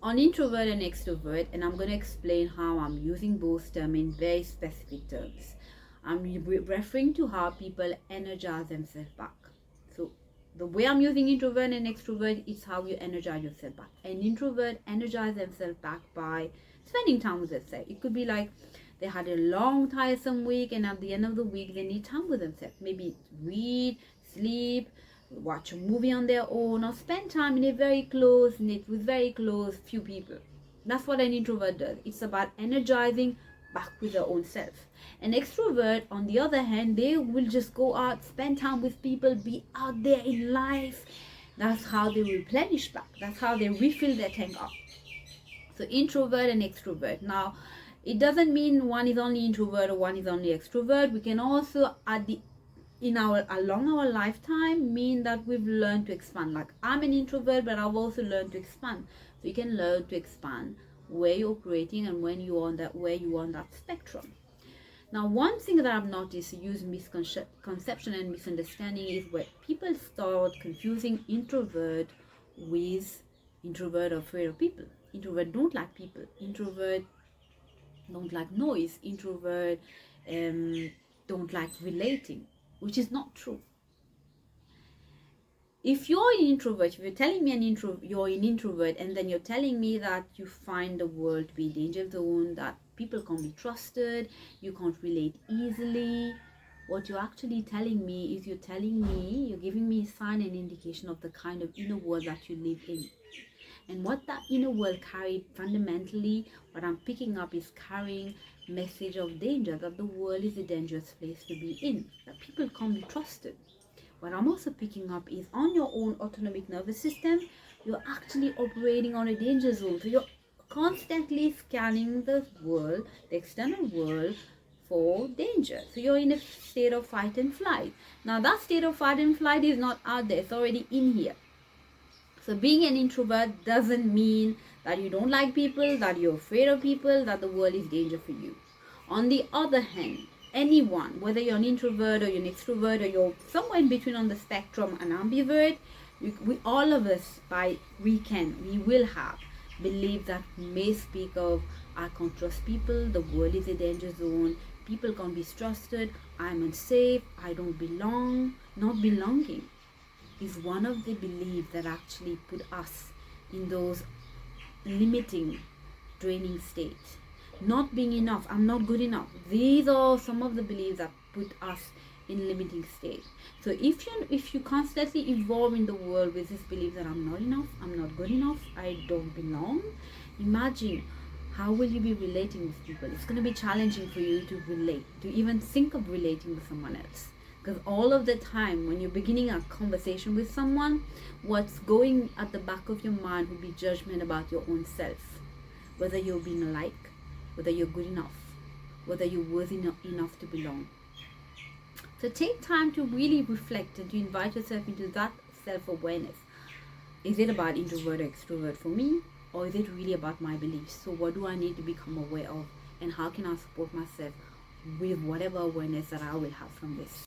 on introvert and extrovert, and I'm going to explain how I'm using both terms in very specific terms. I'm referring to how people energize themselves back. So the way I'm using introvert and extrovert is how you energize yourself back. An introvert energize themselves back by spending time with themselves. It could be like they had a long tiresome week, and at the end of the week they need time with themselves. Maybe read, sleep, watch a movie on their own, or spend time in a very close knit with very close few people. That's what an introvert does. It's about energizing back with their own self. An extrovert, on the other hand, they will just go out, spend time with people, be out there in life. That's how they replenish back. That's how they refill their tank up. So introvert and extrovert. Now, it doesn't mean one is only introvert or one is only extrovert. We can also along our lifetime mean that we've learned to expand. Like, I'm an introvert, but I've also learned to expand. So you can learn to expand where you're operating and when you are on that, where you are on that spectrum. Now, one thing that I've noticed, use misconception and misunderstanding, is where people start confusing introvert with introvert afraid of people. Introvert don't like people. Introvert don't like noise. Introvert don't like relating, which is not true. If you're an introvert, if you're telling me you're an introvert, and then you're telling me that you find the world to be a danger zone, that people can't be trusted, you can't relate easily, what you're actually telling me is you're giving me a sign and indication of the kind of inner world that you live in. And what that inner world carried, fundamentally, what I'm picking up is carrying message of danger, that the world is a dangerous place to be in, that people can't be trusted. What I'm also picking up is on your own autonomic nervous system, you're actually operating on a danger zone. So you're constantly scanning the world, the external world, for danger. So you're in a state of fight and flight. Now that state of fight and flight is not out there, it's already in here. So being an introvert doesn't mean that you don't like people, that you're afraid of people, that the world is danger for you. On the other hand, anyone, whether you're an introvert or you're an extrovert or you're somewhere in between on the spectrum, an ambivert, we all of us, we will have belief that may speak of, I can't trust people, the world is a danger zone, people can't be trusted, I'm unsafe, I don't belong. Not belonging is one of the beliefs that actually put us in those limiting, draining states. Not being enough, I'm not good enough. These are some of the beliefs that put us in limiting state. So if you constantly evolve in the world with this belief that I'm not enough, I'm not good enough, I don't belong, imagine how will you be relating with people? It's going to be challenging for you to relate, to even think of relating with someone else. Because all of the time when you're beginning a conversation with someone, what's going at the back of your mind will be judgment about your own self. Whether you're being alike, whether you're good enough, whether you're worthy enough to belong. So take time to really reflect and to invite yourself into that self-awareness. Is it about introvert or extrovert for me? Or is it really about my beliefs? So what do I need to become aware of? And how can I support myself with whatever awareness that I will have from this?